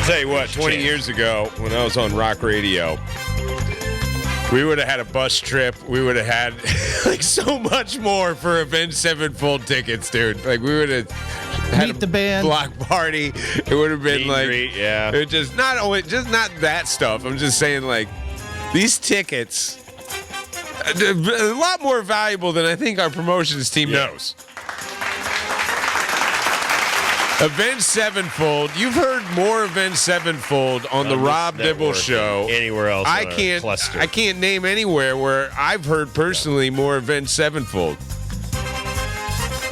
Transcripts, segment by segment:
tell you what, 20 years ago when I was on rock radio, we would have had a bus trip. We would have had like so much more for Avenged Sevenfold tickets, dude. Like we would have had Meet the band, block party. It would have been like, yeah. It just not that stuff. I'm just saying, like, these tickets, a lot more valuable than I think our promotions team knows. Avenged Sevenfold. You've heard more Avenged Sevenfold on the Rob Dibble Show. Anywhere else? I can't name anywhere where I've heard personally more Avenged Sevenfold.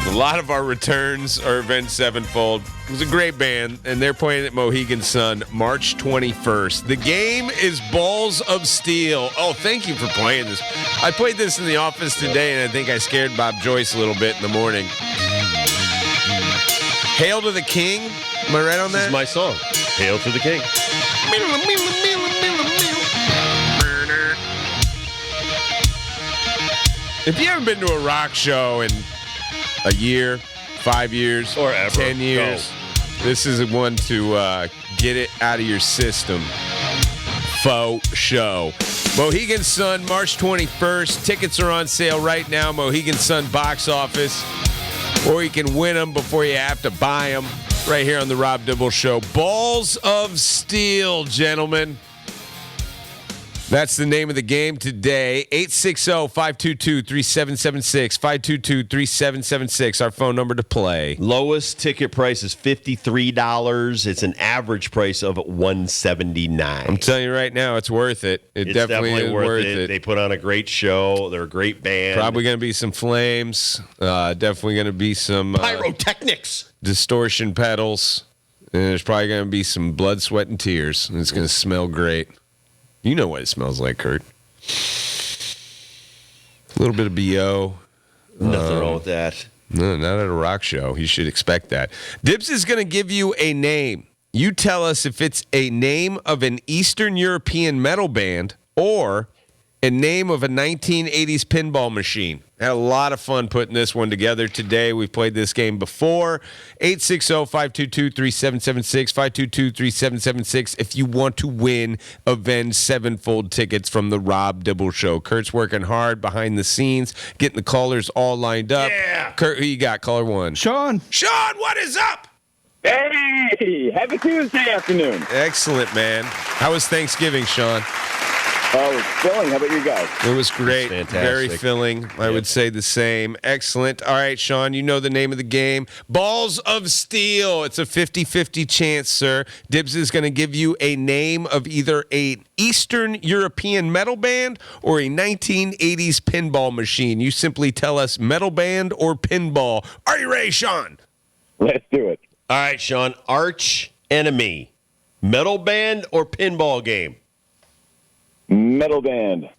A lot of our returns are Avenged Sevenfold. It was a great band, and they're playing at Mohegan Sun March 21st. The game is Balls of Steel. Oh, thank you for playing this. I played this in the office today, and I think I scared Bob Joyce a little bit in the morning. Hail to the King. Am I right on that? This is my song. Hail to the King. If you haven't been to a rock show in a year, 5 years, or ever, 10 years, this is one to get it out of your system. Faux show. Mohegan Sun, March 21st. Tickets are on sale right now. Mohegan Sun box office. Or you can win them before you have to buy them right here on the Rob Dibble Show. Balls of Steel, gentlemen. That's the name of the game today. 860-522-3776. 522-3776, our phone number to play. Lowest ticket price is $53. It's an average price of $179. I'm telling you right now, it's worth it. It's definitely is worth it. They put on a great show. They're a great band. Probably going to be some flames. Definitely going to be some pyrotechnics. Distortion pedals. And there's probably going to be some blood, sweat, and tears. And it's going to smell great. You know what it smells like, Kurt. A little bit of BO. Nothing wrong with that. No, not at a rock show. You should expect that. Dibs is going to give you a name. You tell us if it's a name of an Eastern European metal band or a name of a 1980s pinball machine. Had a lot of fun putting this one together today. We've played this game before. 860-522-3776, 522-3776 if you want to win Avenged Sevenfold tickets from the Rob Dibble Show. Kurt's working hard behind the scenes, getting the callers all lined up. Yeah. Kurt, who you got? Caller one. Sean, what is up? Hey, happy Tuesday afternoon. Excellent, man. How was Thanksgiving, Sean? Oh, it's filling. How about you guys? It was great. Fantastic. Very filling. I would say the same. Excellent. All right, Sean, you know the name of the game. Balls of Steel. It's a 50-50 chance, sir. Dibs is going to give you a name of either an Eastern European metal band or a 1980s pinball machine. You simply tell us metal band or pinball. Are you ready, Sean? Let's do it. All right, Sean. Arch Enemy. Metal band or pinball game? Metal band.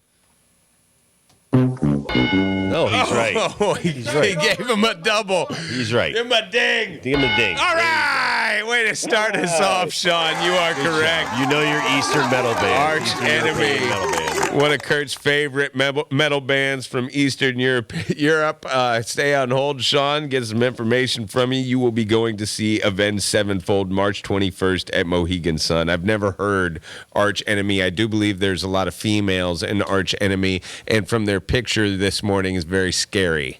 No, he's right. Oh, he's right. He gave him a double. He's right. Give him a ding. Give him a ding. All right. Way to start us off, Sean. You are correct. You know your Eastern metal band. Arch Eastern Enemy. European metal band. One of Kurt's favorite metal bands from Eastern Europe. Stay on hold, Sean. Get some information from you. You will be going to see Avenged Sevenfold March 21st at Mohegan Sun. I've never heard Arch Enemy. I do believe there's a lot of females in Arch Enemy, and from their picture this morning is very scary.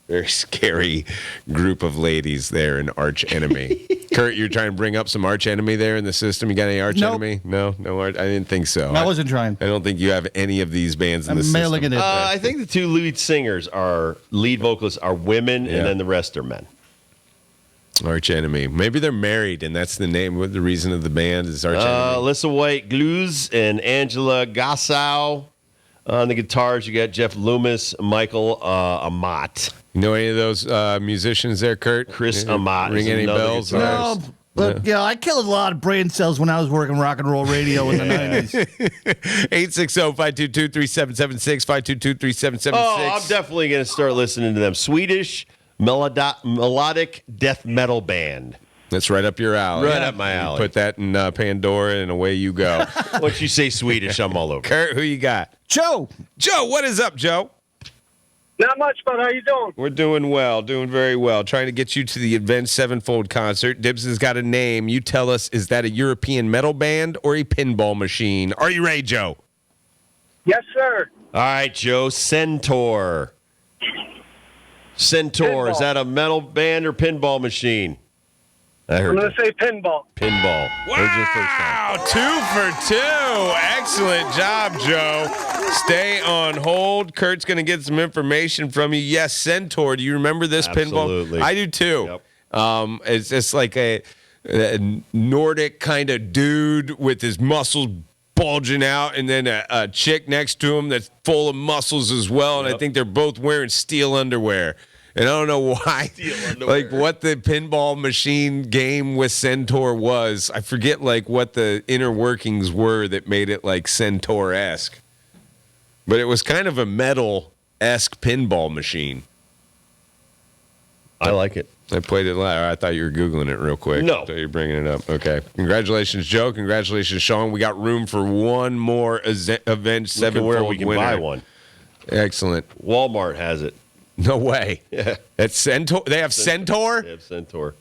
Very scary group of ladies there in Arch Enemy. Kurt, you're trying to bring up some Arch Enemy there in the system? You got any Arch Enemy? No Arch. I didn't think so. I wasn't trying. I don't think you have any of these bands in the system. Mailing it in. I think the two lead vocalists are women, and then the rest are men. Arch Enemy. Maybe they're married, and that's the name. What the reason of the band is Arch Enemy. Alyssa White Gluz and Angela Gassau. On the guitars, you got Jeff Loomis, Michael Amat. You know any of those musicians there, Kurt? Chris Amat. Ring any bells? No, but yeah, I killed a lot of brain cells when I was working rock and roll radio in the 90s. 860-522-3776, 522-3776. Oh, I'm definitely going to start listening to them. Swedish melodic death metal band. That's right up your alley. Right up my alley. Put that in Pandora, and away you go. Once you say Swedish, I'm all over. Kurt, who you got? Joe, what is up, Joe? Not much, but how you doing? We're doing well, doing very well. Trying to get you to the Avenged Sevenfold concert. Dibs has got a name. You tell us, is that a European metal band or a pinball machine? Are you ready, Joe? Yes, sir. All right, Joe. Centaur. Centaur, is Pinball. that a metal band or pinball machine? I I'm heard going you. to say pinball. Pinball. There's your first time. Wow, 2 for 2. Excellent job, Joe. Stay on hold. Kurt's going to get some information from you. Yes, Centaur. Do you remember this Absolutely. pinball? I do too. Yep. It's just like a Nordic kind of dude with his muscles bulging out, and then a chick next to him that's full of muscles as well. And I Yep. think they're both wearing steel underwear. And I don't know why, like what the pinball machine game with Centaur was. I forget like what the inner workings were that made it like Centaur-esque. But it was kind of a metal-esque pinball machine. I like it. I played it live. I thought you were Googling it real quick. No. I thought you were bringing it up. Okay. Congratulations, Joe. Congratulations, Sean. We got room for one more Avenged Look at Sevenfold where we can winner. buy one. Excellent. Walmart has it. No way. Yeah. That's Centaur. They have Centaur? They have Centaur.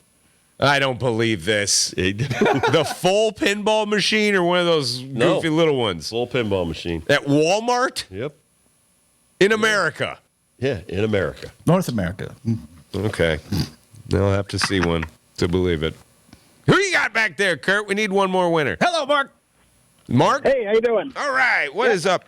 I don't believe this. The full pinball machine or one of those No. goofy little ones? Full pinball machine. At Walmart Yep. in America. Yeah, in America. North America. Okay. They'll have to see one to believe it. Who you got back there, Kurt? We need one more winner. Hello, Mark. Mark? Hey, how you doing? All right. What is up?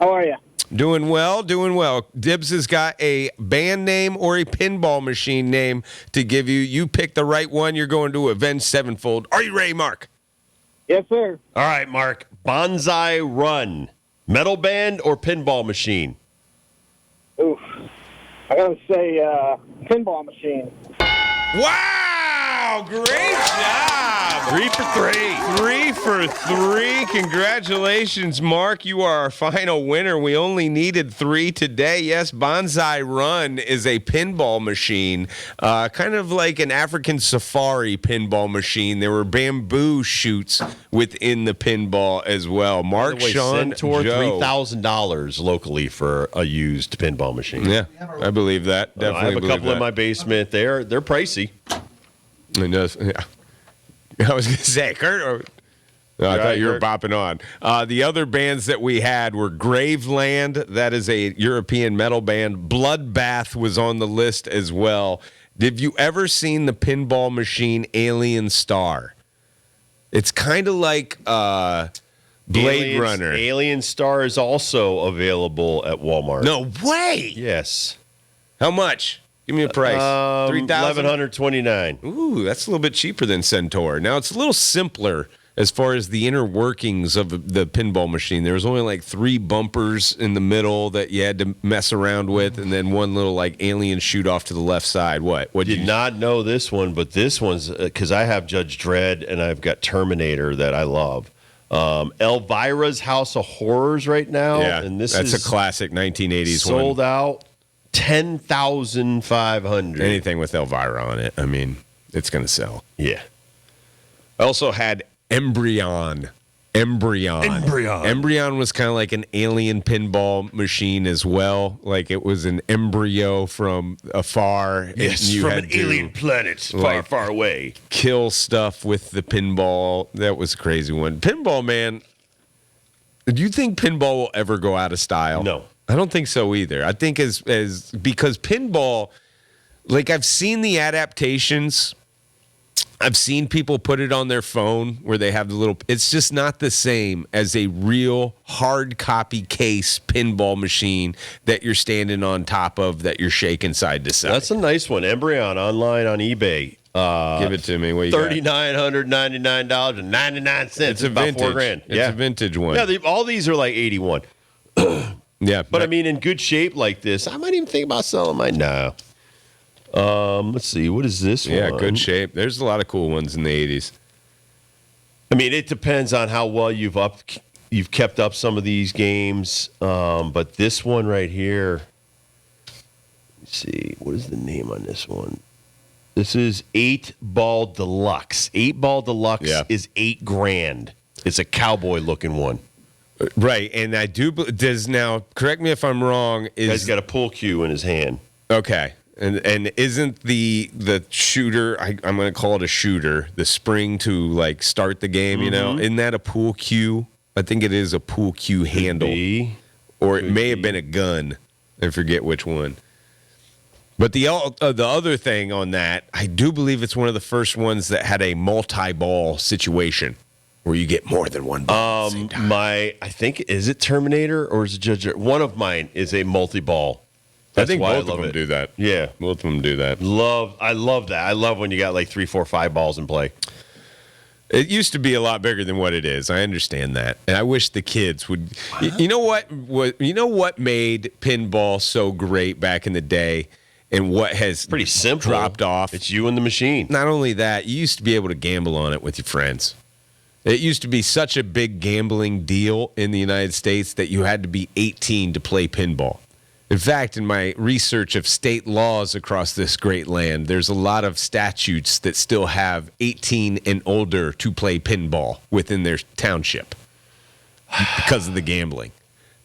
How are you? Doing well, doing well. Dibs has got a band name or a pinball machine name to give you. You pick the right one. You're going to Avenged Sevenfold. Are you ready, Mark? Yes, sir. All right, Mark. Bonsai Run. Metal band or pinball machine? Oof. I got to say pinball machine. Wow! Great job! 3 for 3. 3 for 3. Congratulations, Mark. You are our final winner. We only needed 3 today. Yes, Bonsai Run is a pinball machine, kind of like an African safari pinball machine. There were bamboo shoots within the pinball as well. Mark, By the way, Sean, Centaur, Joe. $3,000 locally for a used pinball machine. Yeah, I believe that. Definitely I have a believe couple in that. my basement. They're pricey. It does. Yeah. I was going to say, Kurt. No, I thought you were bopping on. The other bands that we had were Graveland. That is a European metal band. Bloodbath was on the list as well. Have you ever seen the pinball machine Alien Star? It's kind of like Blade Runner. Alien Star is also available at Walmart. No way. Yes. How much? Give me a price. 3,000. $1,129. Ooh, that's a little bit cheaper than Centaur. Now, it's a little simpler as far as the inner workings of the pinball machine. There was only like 3 bumpers in the middle that you had to mess around with, and then one little like alien shoot off to the left side. What Did not know this one, but this one's because I have Judge Dredd and I've got Terminator that I love. Elvira's House of Horrors right now. Yeah, and this that's is a classic 1980s sold one. out 10,500. Anything with Elvira on it, I mean, it's going to sell. Yeah. I also had Embryon. Embryon was kind of like an alien pinball machine as well. Like it was an embryo from afar. Yes, and you from had an to, alien planet far, like, far away. kill stuff with the pinball. That was a crazy one. Pinball, man. Do you think pinball will ever go out of style? No. I don't think so either. I think as because pinball, like I've seen the adaptations. I've seen people put it on their phone where they have the little. It's just not the same as a real hard copy case pinball machine that you're standing on top of that you're shaking side to side. That's a nice one. Embryon online on eBay. Give it to me. What you got? $3,999.99. It's a about vintage. $4,000. It's a vintage one. Yeah, all these are like 81. Yeah, But I mean, in good shape like this, I might even think about selling mine now. Let's see. What is this one? yeah, good shape. There's a lot of cool ones in the 80s. I mean, it depends on how well you've kept up some of these games. But this one right here, let's see. What is the name on this one? This is 8-Ball Deluxe. 8-Ball Deluxe Yeah. is $8,000. It's a cowboy looking one. Right, and I do. Does now correct me if I'm wrong. Guy's got a pool cue in his hand. Okay, and isn't the shooter? I'm going to call it a shooter. The spring to like start the game. You know, isn't that a pool cue? I think it is a pool cue handle, or it may have been a gun. I forget which one. But the other thing on that, I do believe it's one of the first ones that had a multi-ball situation where you get more than one ball. At the same time. I think, is it Terminator or is it Judge? One of mine is a multi-ball. I think both of them do that. Yeah. Both of them do that. I love that. I love when you got like 3, 4, 5 balls in play. It used to be a lot bigger than what it is. I understand that. And I wish the kids would. You know what made pinball so great back in the day? And what has pretty simple dropped off? It's you and the machine. Not only that, you used to be able to gamble on it with your friends. It used to be such a big gambling deal in the United States that you had to be 18 to play pinball. In fact, in my research of state laws across this great land, there's a lot of statutes that still have 18 and older to play pinball within their township because of the gambling.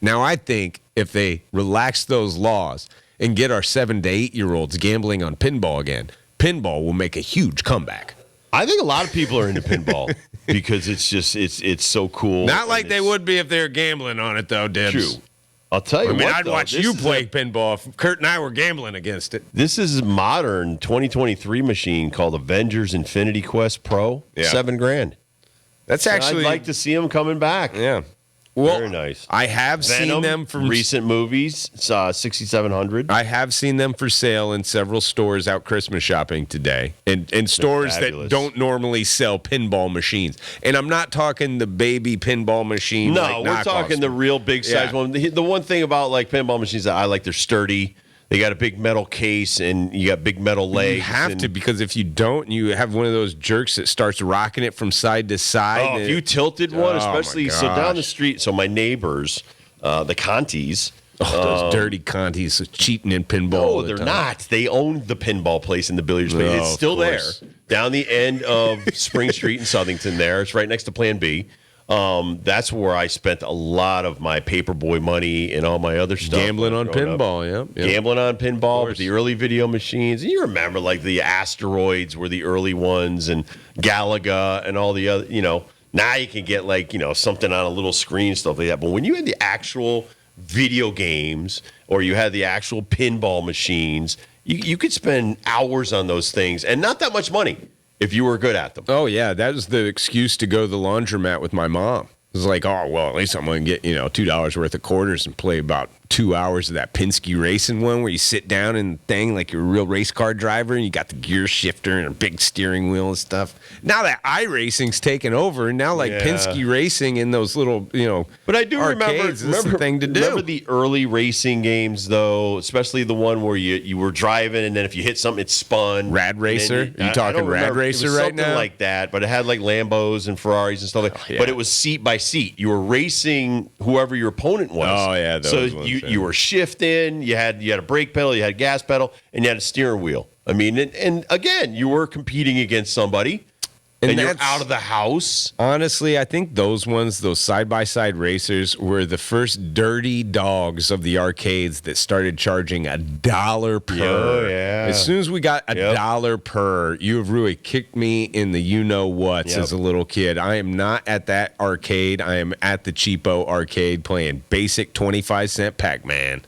Now, I think if they relax those laws and get our 7 to 8-year-olds gambling on pinball again, pinball will make a huge comeback. I think a lot of people are into pinball because it's just it's so cool. Not like they would be if they were gambling on it, though, Dibs. True. I'll tell you what, I'd watch you play pinball if Kurt and I were gambling against it. This is a modern 2023 machine called Avengers Infinity Quest Pro. Yeah. $7,000. That's actually. I'd like to see them coming back. Yeah. Well, very nice. I have seen them from recent movies. 6,700. I have seen them for sale in several stores out Christmas shopping today, and stores that don't normally sell pinball machines. And I'm not talking the baby pinball machine. No, we're talking the real big size one. The one thing about like pinball machines that I like, they're sturdy. They got a big metal case, and you got big metal legs. You have to, because if you don't, you have one of those jerks that starts rocking it from side to side. Oh, if you tilted one, especially so down the street. So my neighbors, the Contis. Those dirty Contis cheating in pinball. No, they're not. They own the pinball place and the billiards place. It's still there down the end of Spring Street in Southington. There, it's right next to Plan B. That's where I spent a lot of my paperboy money and all my other stuff. Gambling on pinball, yeah. Gambling on pinball with the early video machines. And you remember, like, the Asteroids were the early ones, and Galaga and all the other, now you can get, like, something on a little screen, stuff like that. But when you had the actual video games or you had the actual pinball machines, you could spend hours on those things and not that much money if you were good at them. Oh, yeah. That was the excuse to go to the laundromat with my mom. It was like, oh, well, at least I'm going to get, $2 worth of quarters and play about 2 hours of that Penske racing one where you sit down and thing like you're a real race car driver and you got the gear shifter and a big steering wheel and stuff. Now that iRacing's taken over, and now like Penske racing in those little, but I do remember the thing to do. Remember the early racing games, though, especially the one where you were driving and then if you hit something, it spun. Rad Racer? Are you talking Rad Racer right now? Something like that, but it had like Lambos and Ferraris and stuff like that. But it was seat by seat. You were racing whoever your opponent was. Oh, yeah. Those ones, you were shifting, you had a brake pedal, you had a gas pedal, and you had a steering wheel. I mean, and again, you were competing against somebody, and you're out of the house. Honestly, I think those side-by-side racers were the first dirty dogs of the arcades that started charging $1 per. Oh, yeah. As soon as we got $1 per, you have really kicked me in the you-know-whats as a little kid. I am not at that arcade. I am at the cheapo arcade playing basic 25-cent Pac-Man.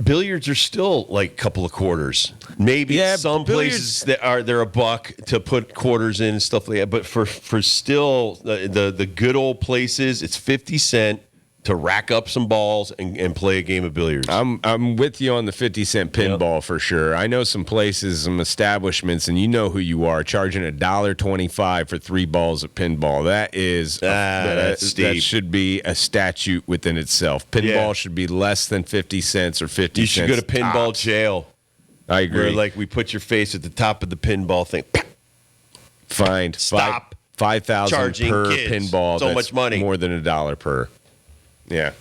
Billiards are still like a couple of quarters. Maybe some places they're $1 to put quarters in and stuff like that. But for still the good old places, it's 50 cents to rack up some balls and play a game of billiards. I'm with you on the 50-cent pinball for sure. I know some places, some establishments, and you know who you are, charging $1.25 for 3 balls of pinball. That is that's steep. That should be a statute within itself. Pinball should be less than 50 cents or 50 cents. You should go to pinball jail. I agree. Where, like, we put your face at the top of the pinball thing. Fined. Stop. $5,000 per kids pinball. so That's much money. More than $1 per. Yeah.